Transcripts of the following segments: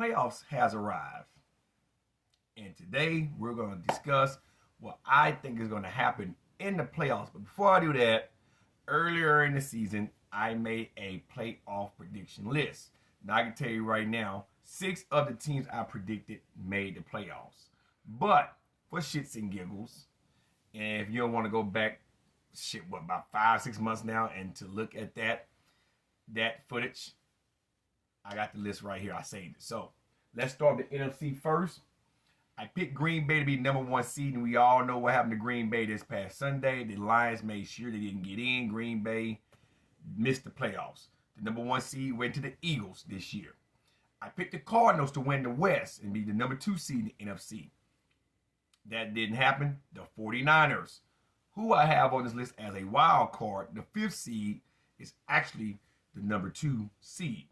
playoffs has arrived. And today we're going to discuss what I think is going to happen in the playoffs. But before I do that, earlier in the season, I made a playoff prediction list. Now I can tell you right now, 6 of the teams I predicted made the playoffs. But for shits and giggles, and if you don't want to go back, about 5-6 months now, and to look at that footage, I got the list right here. I saved it. So let's start with the NFC first. I picked Green Bay to be number 1 seed, and we all know what happened to Green Bay this past Sunday. The Lions made sure they didn't get in. Green Bay missed the playoffs. The number 1 seed went to the Eagles this year. I picked the Cardinals to win the West and be the number 2 seed in the NFC. That didn't happen. The 49ers, who I have on this list as a wild card, the 5th seed, is actually the number 2 seed.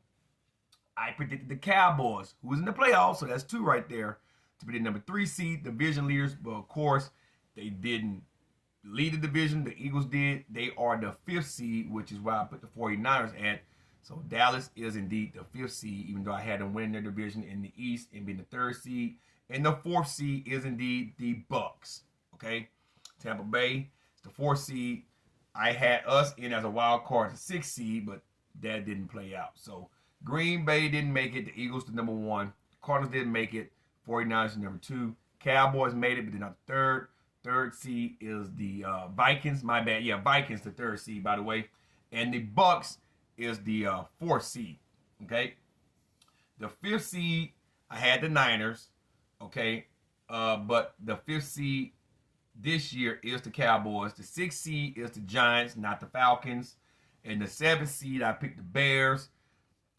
I predicted the Cowboys, who was in the playoffs, so that's 2 right there, to be the number 3 seed, division leaders. But of course, they didn't lead the division. The Eagles did. They are the 5th seed, which is why I put the 49ers at. So Dallas is indeed the 5th seed, even though I had them win their division in the East and being the 3rd seed. And the 4th seed is indeed the Bucks. Okay, Tampa Bay is the 4th seed. I had us in as a wild card, the 6th seed, but that didn't play out. So Green Bay didn't make it. The Eagles the number 1. Cardinals didn't make it. 49ers the number 2. Cowboys made it, but they're not the 3rd. 3rd seed is the Vikings. My bad. Yeah, Vikings the 3rd seed, by the way. And the Bucks is the 4th seed. Okay. The 5th seed, I had the Niners. Okay. But the 5th seed this year is the Cowboys. The 6th seed is the Giants, not the Falcons. And the 7th seed, I picked the Bears.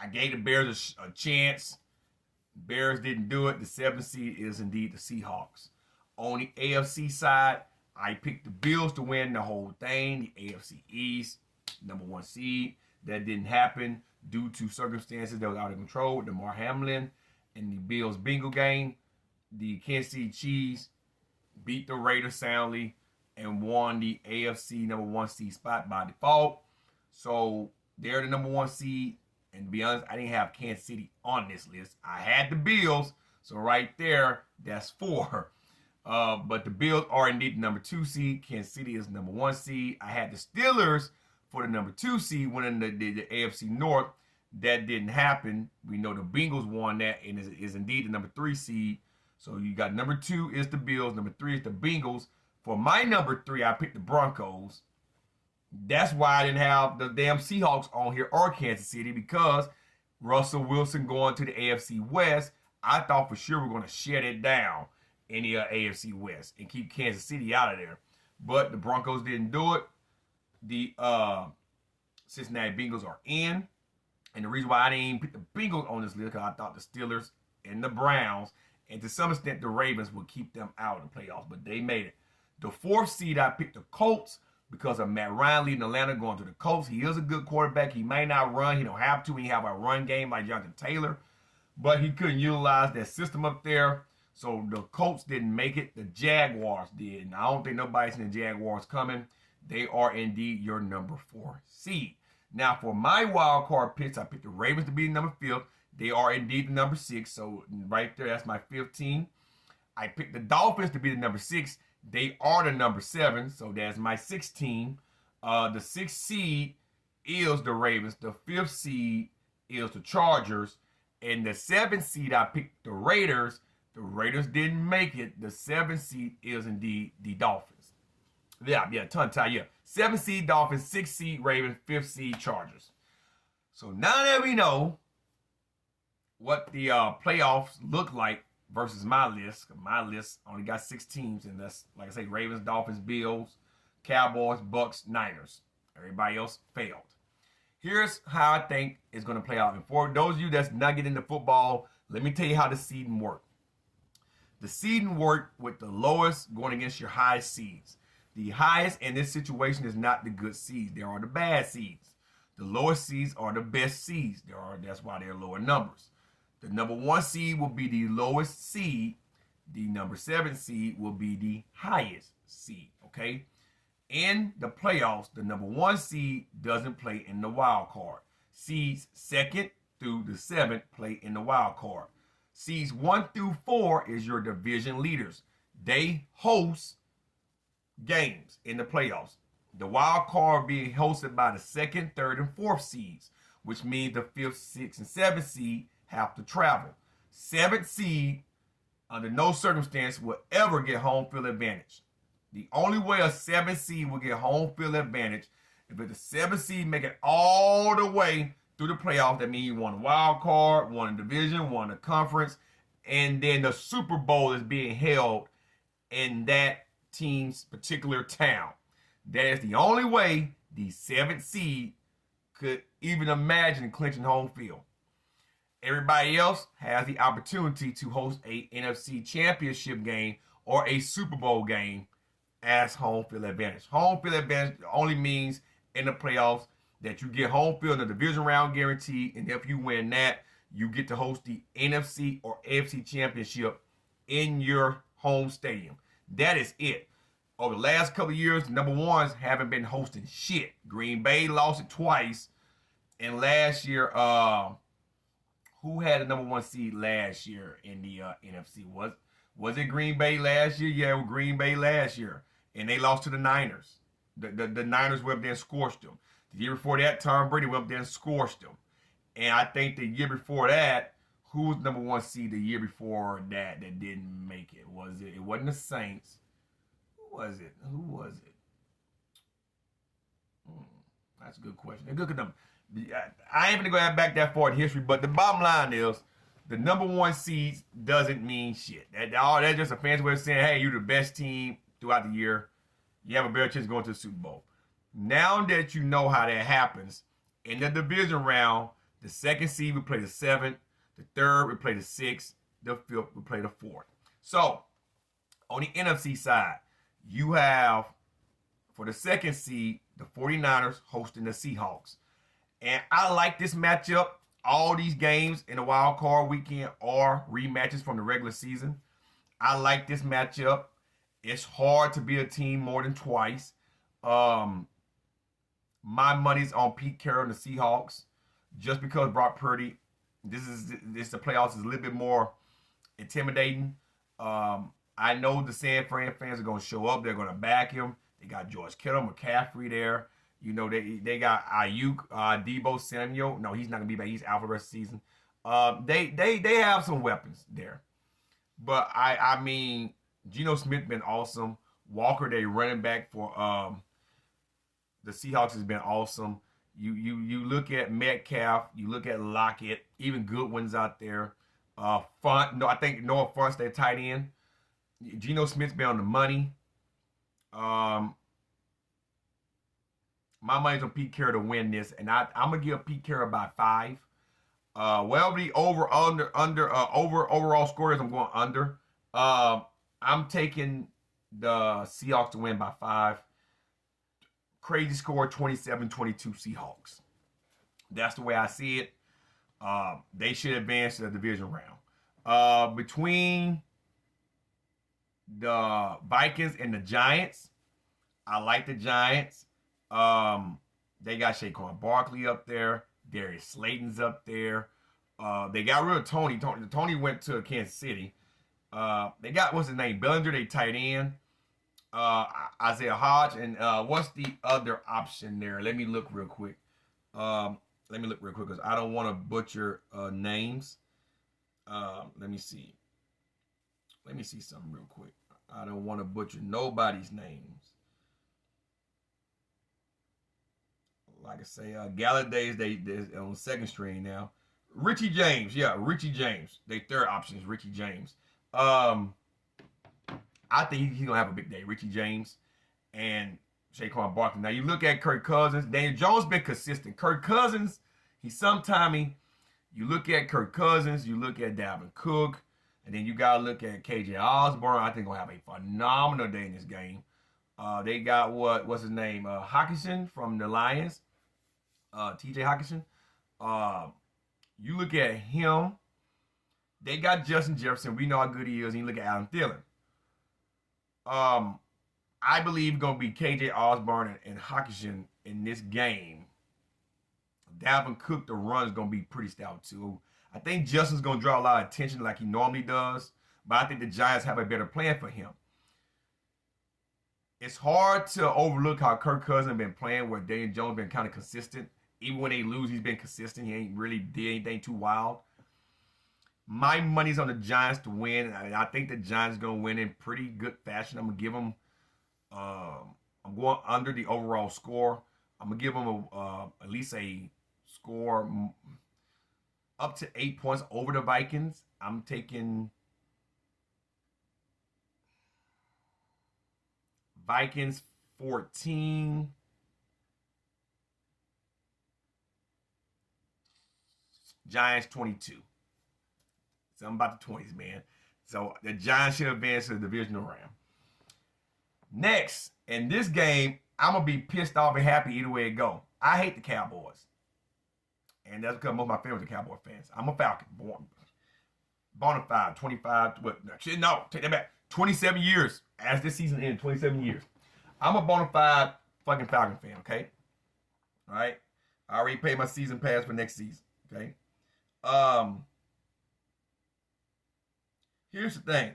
I gave the Bears a chance. Bears didn't do it. The 7th seed is indeed the Seahawks. On the AFC side, I picked the Bills to win the whole thing. The AFC East, number 1 seed. That didn't happen due to circumstances that was out of control with Damar Hamlin and the Bills bingo game. The Kansas City Chiefs beat the Raiders soundly and won the AFC number 1 seed spot by default. So they're the number 1 seed. And to be honest, I didn't have Kansas City on this list. I had the Bills. So right there, that's 4. But the Bills are indeed the number 2 seed. Kansas City is the number 1 seed. I had the Steelers for the number 2 seed winning the AFC North. That didn't happen. We know the Bengals won that and is indeed the number 3 seed. So you got number 2 is the Bills. Number 3 is the Bengals. For my number 3, I picked the Broncos. That's why I didn't have the damn Seahawks on here or Kansas City, because Russell Wilson going to the AFC West, I thought for sure we're going to shut it down in the AFC West and keep Kansas City out of there. But the Broncos didn't do it. The Cincinnati Bengals are in. And the reason why I didn't even put the Bengals on this list, because I thought the Steelers and the Browns, and to some extent the Ravens, would keep them out of the playoffs. But they made it. The 4th seed, I picked the Colts, because of Matt Ryan leaving Atlanta, going to the Colts. He is a good quarterback. He may not run. He don't have to. He have a run game like Jonathan Taylor. But he couldn't utilize that system up there. So the Colts didn't make it. The Jaguars did. And I don't think nobody's seen the Jaguars coming. They are indeed your number 4 seed. Now, for my wild card picks, I picked the Ravens to be the number 5th. They are indeed the number 6. So right there, that's my 5th team. I picked the Dolphins to be the number 6. They are the number 7, so that's my 6th team. The 6th seed is the Ravens. The 5th seed is the Chargers. And the 7th seed, I picked the Raiders. The Raiders didn't make it. The 7th seed is indeed the Dolphins. Yeah, tongue tie, yeah. 7th seed Dolphins, 6th seed Ravens, 5th seed Chargers. So now that we know what the playoffs look like, versus my list. My list only got 6 teams, and that's, like I say, Ravens, Dolphins, Bills, Cowboys, Bucks, Niners. Everybody else failed. Here's how I think it's going to play out. And for those of you that's not getting into football, let me tell you how the seeding works. The seeding worked with the lowest going against your highest seeds. The highest in this situation is not the good seeds. There are the bad seeds. The lowest seeds are the best seeds. That's why they're lower numbers. The number 1 seed will be the lowest seed. The number 7 seed will be the highest seed, okay? In the playoffs, the number 1 seed doesn't play in the wild card. Seeds 2nd through the 7th play in the wild card. Seeds 1 through 4 is your division leaders. They host games in the playoffs. The wild card being hosted by the 2nd, 3rd, and 4th seeds, which means the 5th, 6th, and 7th seed have to travel. 7th seed, under no circumstance, will ever get home field advantage. The only way a 7th seed will get home field advantage if the 7th seed make it all the way through the playoffs. That means you won a wild card, won a division, won a conference, and then the Super Bowl is being held in that team's particular town. That is the only way the 7th seed could even imagine clinching home field. Everybody else has the opportunity to host a NFC championship game or a Super Bowl game as home field advantage. Home field advantage only means in the playoffs that you get home field in the division round guaranteed, and if you win that, you get to host the NFC or AFC championship in your home stadium. That is it. Over the last couple of years, the number ones haven't been hosting shit. Green Bay lost it twice, and last year, who had the number 1 seed last year in the NFC? Was it Green Bay last year? Yeah, it was Green Bay last year, and they lost to the Niners. The Niners went up there and scorched them. The year before that, Tom Brady went up there and scorched them. And I think the year before that, who was number 1 seed the year before that didn't make it? It wasn't the Saints. Who was it? That's a good question. Look at them. I ain't gonna go back that far in history, but the bottom line is the number 1 seeds doesn't mean shit. That's just a fancy way of saying, hey, you're the best team throughout the year. You have a better chance of going to the Super Bowl. Now that you know how that happens, in the division round, the 2nd seed will play the 7th, the 3rd will play the 6th, the 5th will play the 4th. So, on the NFC side, you have, for the 2nd seed, the 49ers hosting the Seahawks. And I like this matchup. All these games in the wild card weekend are rematches from the regular season. I like this matchup. It's hard to beat a team more than twice. My money's on Pete Carroll and the Seahawks, just because Brock Purdy. The playoffs is a little bit more intimidating. I know the San Fran fans are going to show up. They're going to back him. They got George Kittle, McCaffrey there. You know, they got Ayuk, Deebo Samuel. No, he's not going to be back. He's out for the rest of the season. They have some weapons there. But, I mean, Geno Smith been awesome. Walker, they running back for the Seahawks, has been awesome. You look at Metcalf, you look at Lockett, even Goodwin's out there. I think Noah Fant's their tight end. Geno Smith's been on the money. My money's on Pete Carroll to win this, and I'm gonna give Pete Carroll by 5. Well, the overall score is I'm going under. I'm taking the Seahawks to win by 5. Crazy score, 27-22 Seahawks. That's the way I see it. They should advance to the division round. Between the Vikings and the Giants, I like the Giants. They got Saquon Barkley up there. Darius Slayton's up there. They got rid of Tony. Tony went to Kansas City. They got, what's his name? Bellinger, they tight end. Isaiah Hodge. And what's the other option there? Let me look real quick. Because I don't want to butcher names. Let me see. Let me see something real quick. I don't want to butcher nobody's names. Like I say, Galladay's they're on second string now. Richie James, Richie James. Their third option is Richie James. I think he's gonna have a big day. Richie James and Saquon Barkley. Now you look at Kirk Cousins. Daniel Jones been consistent. Kirk Cousins, you look at Kirk Cousins, you look at Dalvin Cook, and then you gotta look at KJ Osborne. I think gonna have a phenomenal day in this game. They got what's his name? Hawkinson from the Lions. TJ Hawkinson. You look at him. They got Justin Jefferson. We know how good he is. And you look at Adam Thielen. I believe it's going to be KJ Osborne and Hawkinson in this game. Dalvin Cook, the run is going to be pretty stout too. I think Justin's going to draw a lot of attention like he normally does, but I think the Giants have a better plan for him. It's hard to overlook how Kirk Cousins been playing, where Daniel Jones been kind of consistent. Even when they lose, he's been consistent. He ain't really did anything too wild. My money's on the Giants to win. I think the Giants are going to win in pretty good fashion. I'm going to give them, I'm going under the overall score. I'm going to give them at least a score up to 8 points over the Vikings. I'm taking Vikings 14. Giants 22. Something about the 20s, man. So the Giants should advance to the divisional round. Next, in this game, I'm going to be pissed off and happy either way it go. I hate the Cowboys. And that's because most of my family are Cowboy fans. I'm a Falcon. Bona fide, 25, no, take that back. 27 years. As this season ended, 27 years. I'm a bona fide fucking Falcon fan, okay? All right? I already paid my season pass for next season, okay? Here's the thing.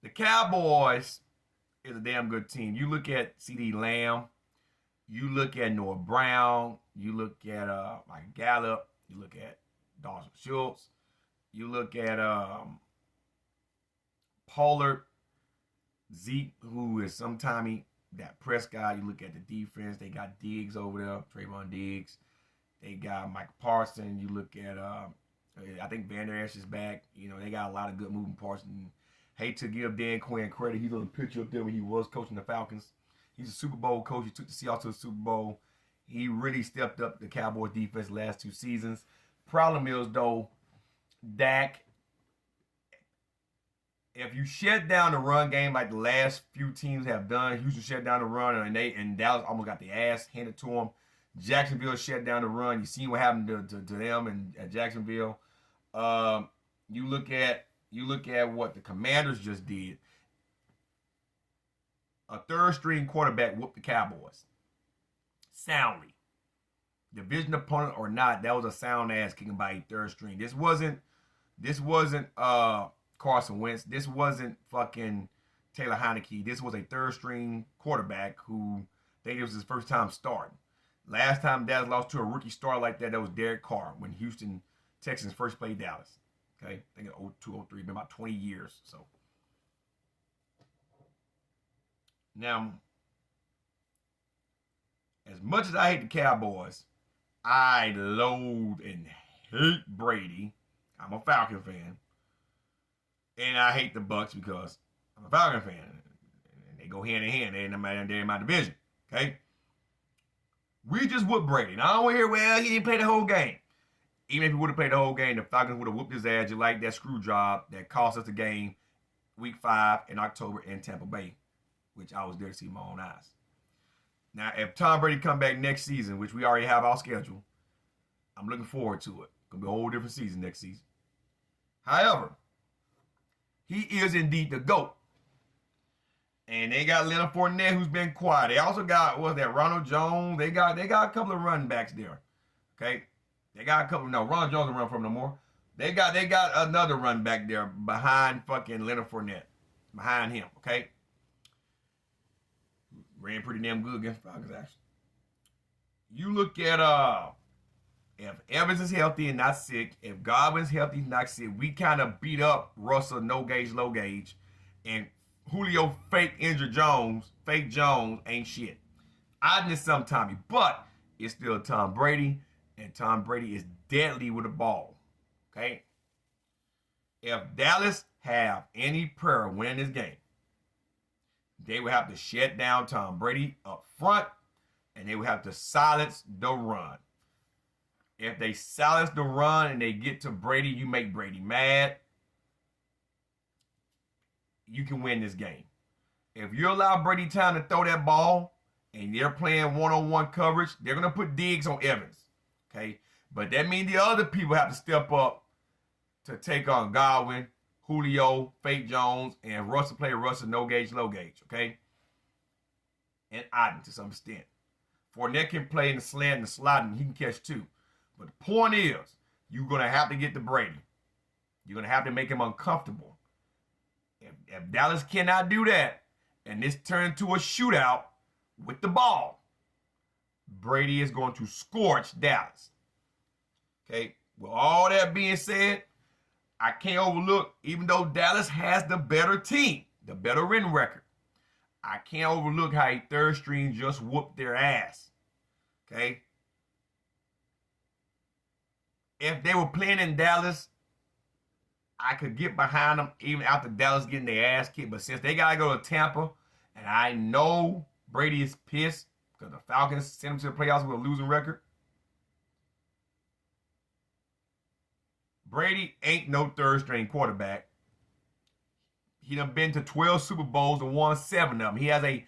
The Cowboys is a damn good team. You look at C.D. Lamb, you look at Noah Brown, you look at Mike Gallup, you look at Dawson Schultz, you look at Pollard, Zeke, who is sometime that Prescott. You look at the defense, they got Diggs over there, Trayvon Diggs. They got Mike Parsons. You look at, I think Van Der Esch is back. You know, they got a lot of good moving parts. And hate to give Dan Quinn credit. He's on the picture up there when he was coaching the Falcons. He's a Super Bowl coach. He took the Seahawks to the Super Bowl. He really stepped up the Cowboys defense the last 2 seasons. Problem is, though, Dak, if you shut down the run game like the last few teams have done, Houston shut down the run, and Dallas almost got the ass handed to them. Jacksonville shut down the run. You see what happened to them and at Jacksonville. You look at what the Commanders just did. A third-string quarterback whooped the Cowboys soundly. Division opponent or not, that was a sound ass kicking by a third string. This wasn't Carson Wentz. This wasn't fucking Taylor Heineke. This was a third-string quarterback who I think it was his first time starting. Last time Dallas lost to a rookie star like that was Derek Carr when Houston Texans first played Dallas. Okay, I think in 02, 03, been about 20 years. So now, as much as I hate the Cowboys, I loathe and hate Brady. I'm a Falcon fan. And I hate the Bucks because I'm a Falcon fan. And they go hand in hand. They're in my division. Okay? We just whooped Brady. Now, I don't want to hear, well, he didn't play the whole game. Even if he would have played the whole game, the Falcons would have whooped his ass just like that screw job that cost us the game week 5 in October in Tampa Bay, which I was there to see with my own eyes. Now, if Tom Brady come back next season, which we already have our schedule, I'm looking forward to it. It's going to be a whole different season next season. However, he is indeed the GOAT. And they got Leonard Fournette, who's been quiet. They also got, Ronald Jones. They got a couple of running backs there. Okay? They got a couple. No, Ronald Jones don't run from no more. They got another run back there behind fucking Leonard Fournette. Behind him, okay? Ran pretty damn good against Falcons, actually. You look at if Evans is healthy and not sick, if Godwin's healthy and not sick, we kind of beat up Russell, no gauge, low gauge, and Julio fake Jones ain't shit. Oddness sometimes, but it's still Tom Brady, and Tom Brady is deadly with the ball. Okay? If Dallas have any prayer winning this game, they would have to shut down Tom Brady up front, and they would have to silence the run. If they silence the run and they get to Brady, you make Brady mad, you can win this game. If you allow Brady time to throw that ball and they're playing one-on-one coverage, they're going to put Diggs on Evans. Okay? But that means the other people have to step up to take on Godwin, Julio, Fake Jones, and Russell, no gauge, low gauge. Okay? And Otten to some extent. Fournette can play in the slant and the slot, and he can catch too. But the point is, you're going to have to get to Brady. You're going to have to make him uncomfortable. If Dallas cannot do that, and this turns into a shootout with the ball, Brady is going to scorch Dallas. Okay, with all that being said, I can't overlook, even though Dallas has the better team, the better win record, I can't overlook how a third string just whooped their ass. Okay? If they were playing in Dallas, I could get behind them even after Dallas getting their ass kicked. But since they got to go to Tampa, and I know Brady is pissed because the Falcons sent him to the playoffs with a losing record, Brady ain't no third string quarterback. He done been to 12 Super Bowls and won 7 of them. He has a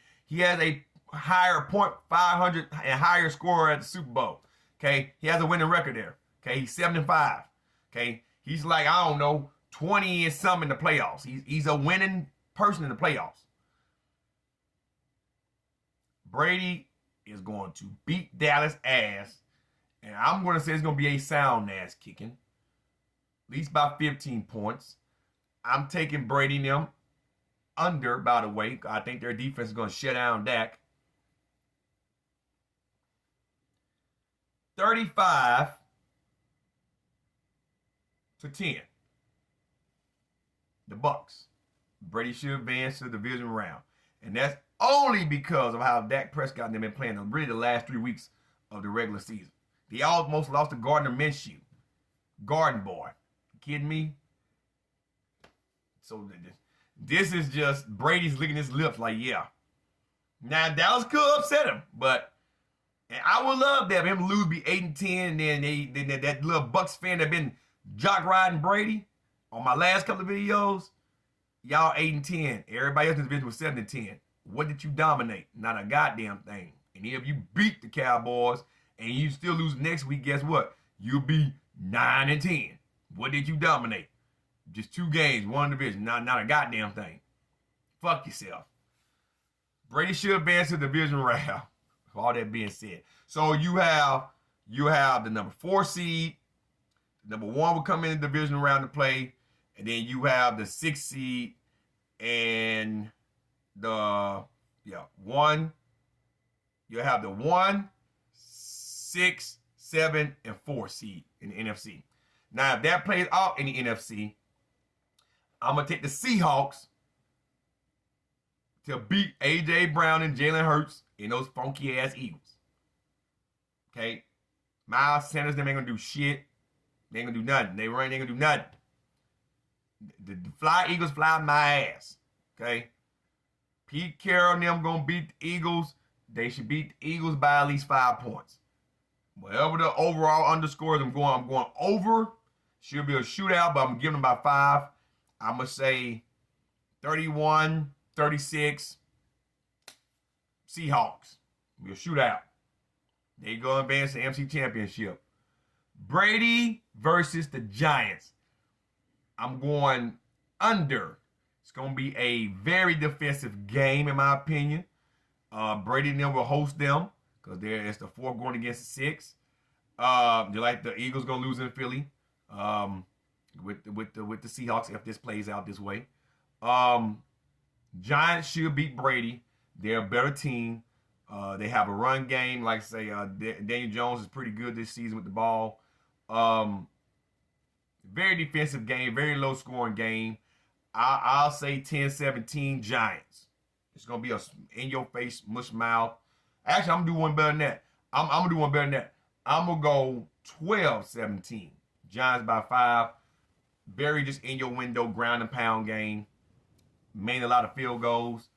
higher .500 and higher scorer at the Super Bowl. Okay, he has a winning record there. Okay, he's 7-5. Okay, he's like, I don't know, 20 and some in the playoffs. He's a winning person in the playoffs. Brady is going to beat Dallas ass, and I'm going to say it's going to be a sound ass kicking, at least by 15 points. I'm taking Brady and them under, by the way. I think their defense is going to shut down Dak. 35-10. The Bucs. Brady should advance to the division round. And that's only because of how Dak Prescott and them been playing really the last 3 weeks of the regular season. They almost lost to Gardner Minshew. Garden Boy. You kidding me? So this is just Brady's licking his lips like, yeah. Now, Dallas could upset him, but and I would love that him lose, be 8-10, and then that little Bucs fan that been jock riding Brady on my last couple of videos, y'all 8-10. Everybody else in the division was 7-10. What did you dominate? Not a goddamn thing. And if you beat the Cowboys and you still lose next week, guess what? You'll be 9-10. What did you dominate? Just 2 games, 1 division, not a goddamn thing. Fuck yourself. Brady should advance to the division round. All that being said, so you have the number 4 seed, number 1 will come in the division round to play, and then you have the 6 seed and the 1. You have the 1, 6, 7, and 4 seed in the NFC. Now, if that plays out in the NFC, I'm gonna take the Seahawks to beat A.J. Brown and Jalen Hurts and those funky-ass Eagles. Okay? Miles Sanders, them ain't gonna do shit. They ain't gonna do nothing. They ain't gonna do nothing. The Fly Eagles fly my ass. Okay? Pete Carroll and them gonna beat the Eagles. They should beat the Eagles by at least 5 points. Whatever the overall underscores, I'm going over. Should be a shootout, but I'm giving them about 5. I'm gonna say 31-36. Seahawks. We'll shoot out. They go advance the NFC Championship. Brady versus the Giants. I'm going under. It's going to be a very defensive game, in my opinion. Brady and them will host them because it's the 4 going against the 6. Just like the Eagles going to lose in Philly with the Seahawks if this plays out this way. Giants should beat Brady. They're a better team. They have a run game. Like I say, Daniel Jones is pretty good this season with the ball. Very defensive game, very low scoring game. I'll say 10-17 Giants. It's going to be a in-your-face, mush mouth. Actually, I'm going to do one better than that. I'm going to do one better than that. I'm going to go 12-17. Giants by 5. Very just in-your-window, ground and pound game. Made a lot of field goals.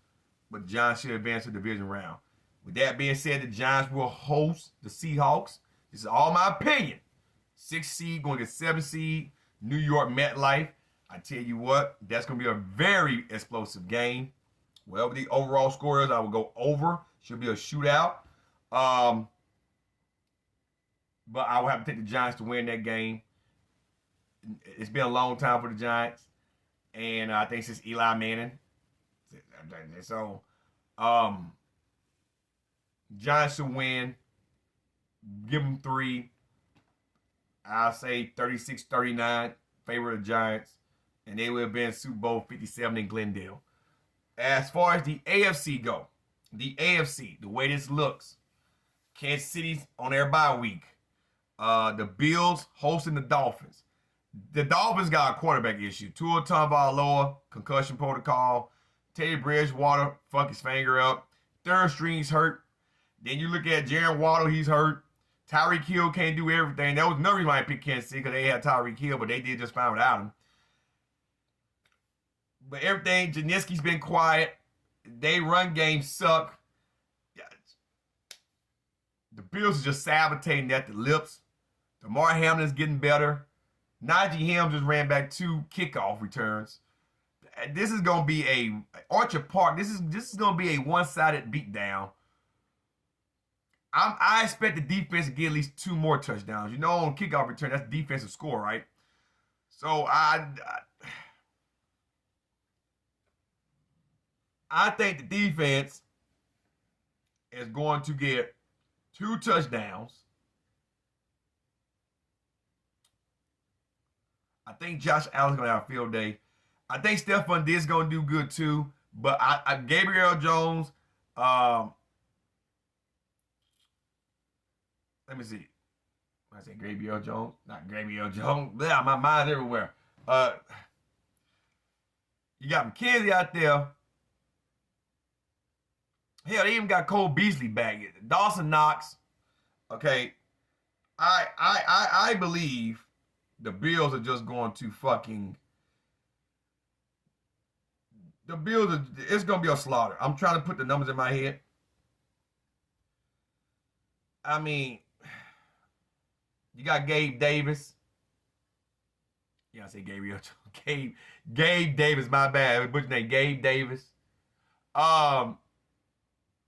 But Giants should advance to the division round. With that being said, the Giants will host the Seahawks. This is all my opinion. 6 seed going to get 7 seed. New York MetLife. I tell you what, that's going to be a very explosive game. Whatever the overall score is, I will go over. Should be a shootout. But I will have to take the Giants to win that game. It's been a long time for the Giants. And I think since Eli Manning. So, Giants should win. give them 3. I'll say 36-39, favor of the Giants, and they will have been Super Bowl 57 in Glendale. As far as the AFC go, the way this looks, Kansas City's on their bye week. The Bills hosting the Dolphins. The Dolphins got a quarterback issue. Tua Tagovailoa, concussion protocol. Teddy Bridgewater, fuck his finger up. Third string's hurt. Then you look at Jaren Waddle, he's hurt. Tyreek Hill can't do everything. That was another reason why I picked Kansas City, because they had Tyreek Hill, but they did just fine without him. But everything, Janiski's been quiet. They run game suck. The Bills are just sabotaging at the lips. Damar Hamlin's getting better. Najee Helms just ran back 2 kickoff returns. This is going to be a Orchard Park. This is going to be a one-sided beatdown. I expect the defense to get at least 2 more touchdowns. You know, on kickoff return, that's defensive score, right? So I think the defense is going to get 2 touchdowns. I think Josh Allen's going to have a field day. I think Stephon Diggs is going to do good too. But Gabriel Jones, let me see. I say Gabriel Jones, not Gabriel Jones. Yeah, my mind's everywhere. You got McKenzie out there. Hell, they even got Cole Beasley back. Dawson Knox. Okay. I believe the Bills are just going to fucking. The Bills it's gonna be a slaughter. I'm trying to put the numbers in my head. I mean, you got Gabe Davis. Yeah, I say Gabriel. Gabe Davis, my bad. What's your name? Gabe Davis.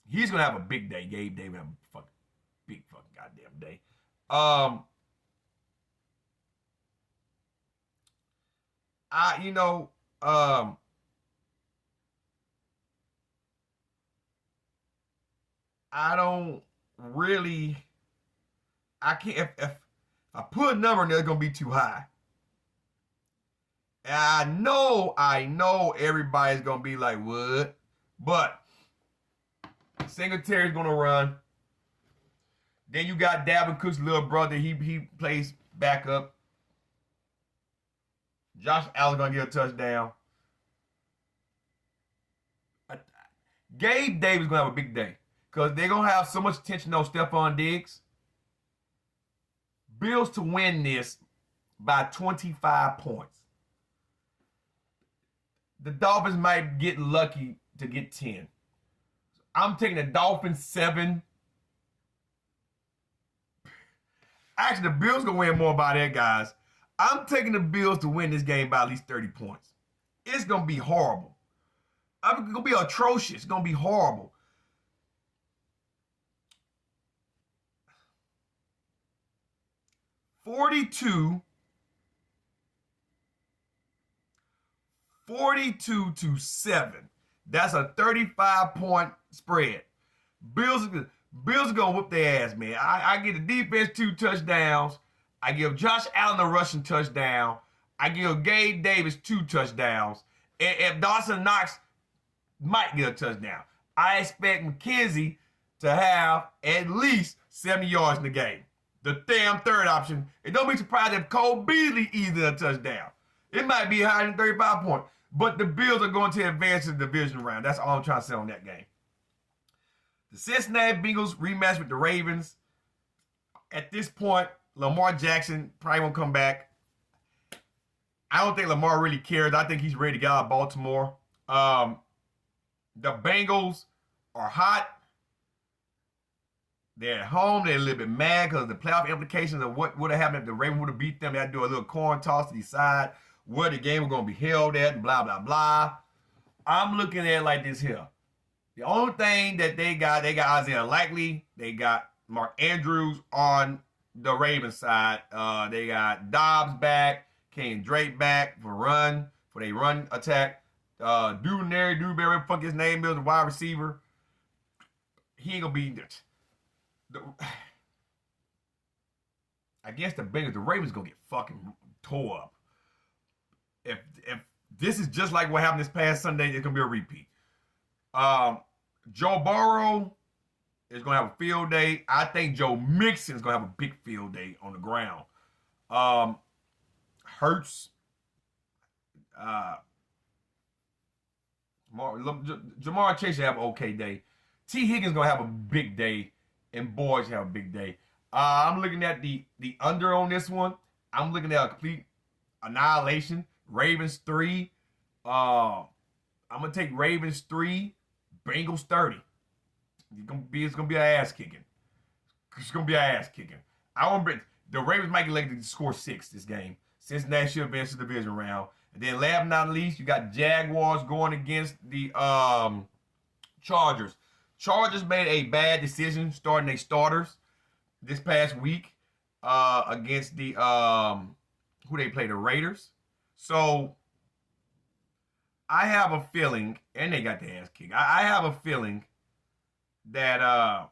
He's gonna have a big day. Gabe Davis have a big fucking goddamn day. I don't really. I can't. If I put a number in there, it's gonna be too high. And I know everybody's gonna be like, what? But Singletary's gonna run. Then you got Dalvin Cook's little brother. He plays backup. Josh Allen's gonna get a touchdown. Gabe Davis gonna have a big day because they're gonna have so much attention on Stephon Diggs. Bills to win this by 25 points. The Dolphins might get lucky to get 10. I'm taking the Dolphins 7. Actually, the Bills gonna win more by that, guys. I'm taking the Bills to win this game by at least 30 points. It's gonna be horrible. It's gonna be atrocious. It's gonna be horrible. $42 to 7. That's a 35-point spread. Bills are gonna whoop their ass, man. I give the defense 2 touchdowns. I give Josh Allen a rushing touchdown. I give Gabe Davis 2 touchdowns. And if Dawson Knox might get a touchdown, I expect McKenzie to have at least 70 yards in the game. The damn third option. And don't be surprised if Cole Beasley easily a touchdown. It might be higher than 35 points. But the Bills are going to advance to the division round. That's all I'm trying to say on that game. The Cincinnati Bengals rematch with the Ravens. At this point, Lamar Jackson probably won't come back. I don't think Lamar really cares. I think he's ready to get out of Baltimore. The Bengals are hot. They're at home. They're a little bit mad because of the playoff implications of what would have happened if the Ravens would have beat them. They had to do a little coin toss to decide where the game was going to be held at and blah, blah, blah. I'm looking at it like this here. The only thing that they got Isaiah Likely. They got Mark Andrews on the Ravens side. They got Dobbs back, Kenyon Drake back for their run attack. Dewberry, whatever the fuck his name is, the wide receiver. He ain't gonna be against the Bengals, the Ravens gonna get fucking tore up. If this is just like what happened this past Sunday, it's gonna be a repeat. Joe Burrow is gonna have a field day. I think Joe Mixon is gonna have a big field day on the ground. Hurts, Jamar Chase should have an okay day. T. Higgins gonna have a big day, and Boyd should have a big day. I'm looking at the under on this one. I'm looking at a complete annihilation. Ravens 3. I'm gonna take Ravens 3, Bengals 30. It's gonna be an ass kicking. It's gonna be an ass kicking. I want the Ravens might get elected to score 6 this game. Cincinnati should advance to the division round. And then last but not least, you got Jaguars going against the Chargers. Chargers made a bad decision starting their starters this past week against the who they play, the Raiders. So I have a feeling, and they got the ass kicked. I have a feeling that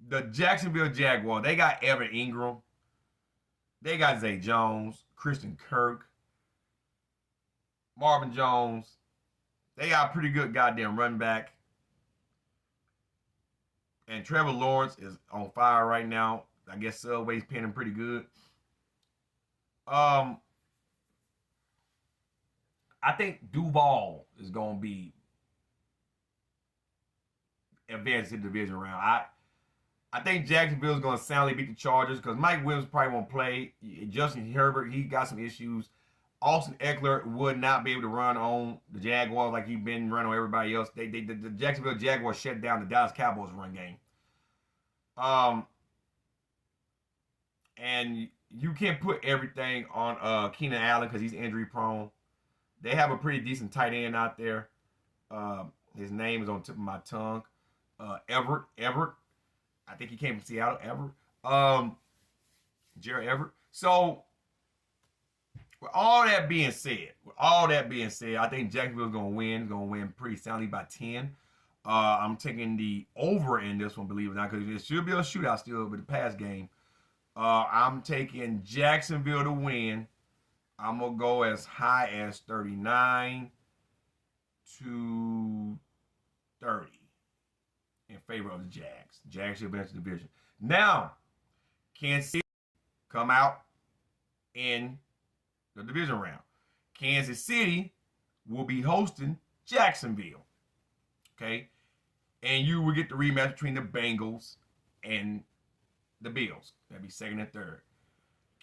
the Jacksonville Jaguars, they got Evan Ingram, they got Zay Jones, Christian Kirk, Marvin Jones. They got a pretty good goddamn run back. And Trevor Lawrence is on fire right now. I guess Subway's paying him pretty good. I think Duval is going to be advanced to the division round. I think Jacksonville is going to soundly beat the Chargers because Mike Williams probably won't play. Justin Herbert, he got some issues. Austin Eckler would not be able to run on the Jaguars like he's been running on everybody else. The Jacksonville Jaguars shut down the Dallas Cowboys run game. And you can't put everything on Keenan Allen because he's injury prone. They have a pretty decent tight end out there. His name is on the tip of my tongue. Everett. I think he came from Seattle. Everett. Jared Everett. So, with all that being said, I think Jacksonville's going to win. Going to win pretty soundly by 10. I'm taking the over in this one, believe it or not, because it should be a shootout still with the pass game. I'm taking Jacksonville to win. I'm going to go as high as 39 to 30 in favor of the Jags. Jags should advance the division. Now, Kansas City come out in the division round. Kansas City will be hosting Jacksonville. Okay? And you will get the rematch between the Bengals and the Bills. That'd be second and third.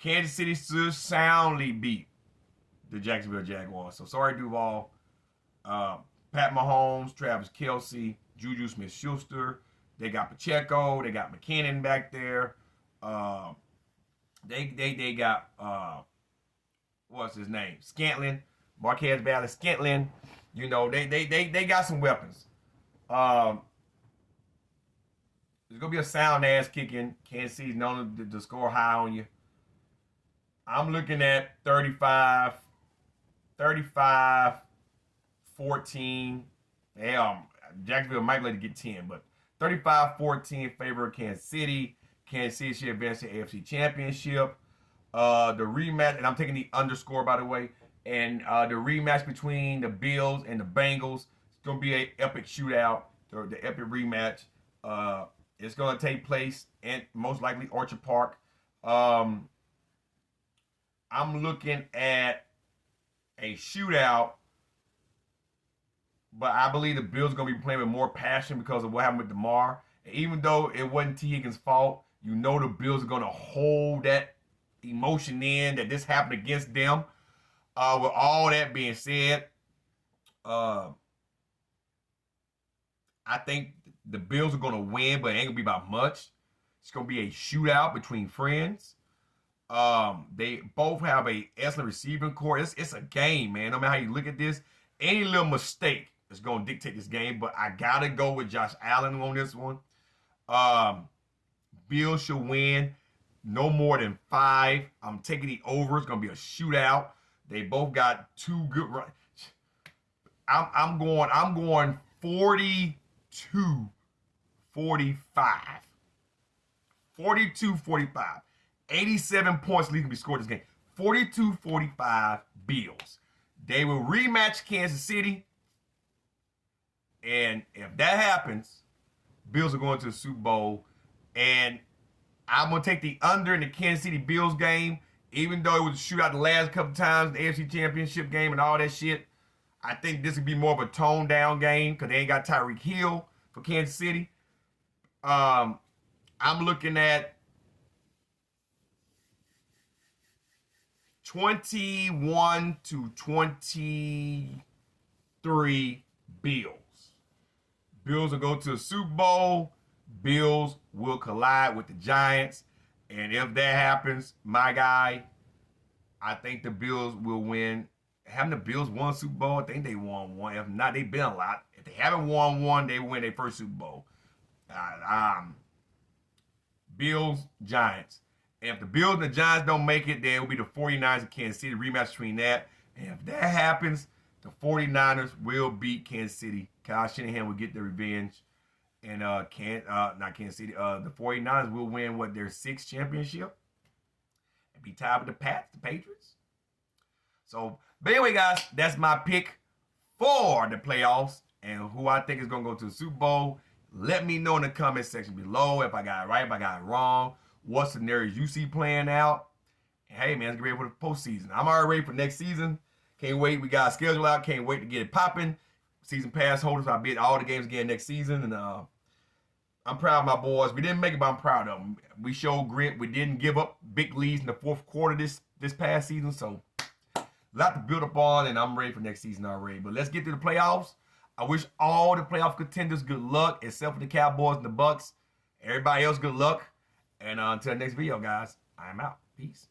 Kansas City should soundly beat the Jacksonville Jaguars. So sorry, Duval. Pat Mahomes, Travis Kelce, Juju Smith-Schuster. They got Pacheco. They got McKinnon back there. They got what's his name? Scantling, Marquez Valley-Scantling. You know, they got some weapons. There's going to be a sound ass kicking. Kansas City's known to score high on you. I'm looking at 35, 14. Jacksonville might let it get 10, but 35-14 in favor of Kansas City. Kansas City should advance to the AFC Championship. The rematch, and I'm taking the underscore, by the way, and the rematch between the Bills and the Bengals, it's going to be an epic shootout, the epic rematch. It's going to take place in most likely Orchard Park. I'm looking at a shootout, but I believe the Bills are going to be playing with more passion because of what happened with DeMar. And even though it wasn't T. Higgins' fault, you know the Bills are going to hold that emotion in that this happened against them. With all that being said, I think the Bills are going to win, but it ain't going to be by much. It's going to be a shootout between friends. They both have a excellent receiving core. It's a game, man. No matter how you look at this, any little mistake is going to dictate this game, but I got to go with Josh Allen on this one. Bills should win no more than 5. I'm taking the over. It's going to be a shootout. They both got 2 good runs. I'm going 42-14 42-45. 87 points lead to be scored this game. 42-45 Bills. They will rematch Kansas City. And if that happens, Bills are going to the Super Bowl. And I'm going to take the under in the Kansas City Bills game. Even though it was a shootout the last couple times, the AFC Championship game and all that shit. I think this would be more of a toned down game because they ain't got Tyreek Hill for Kansas City. I'm looking at 21-23 Bills. Bills will go to the Super Bowl. Bills will collide with the Giants. And if that happens, my guy, I think the Bills will win. Haven't the Bills won Super Bowl? I think they won one. If not, they've been a lot. If they haven't won one, they win their first Super Bowl. Bills, Giants. And if the Bills and the Giants don't make it, then it will be the 49ers and Kansas City rematch between that. And if that happens, the 49ers will beat Kansas City. Kyle Shanahan will get the revenge. And not Kansas City. The 49ers will win their sixth championship. And be tied with the Pats, the Patriots. So, but anyway, guys, that's my pick for the playoffs and who I think is going to go to the Super Bowl. Let me know in the comment section below if I got it right, if I got it wrong, what scenarios you see playing out. And hey, man, let's get ready for the postseason. I'm already ready for next season. Can't wait. We got a schedule out. Can't wait to get it popping. Season pass holders, I'll be at all the games again next season. And I'm proud of my boys. We didn't make it, but I'm proud of them. We showed grit. We didn't give up big leads in the fourth quarter this past season. So, a lot to build up on, and I'm ready for next season already. But let's get to the playoffs. I wish all the playoff contenders good luck, except for the Cowboys and the Bucks. Everybody else, good luck. And until the next video, guys, I'm out. Peace.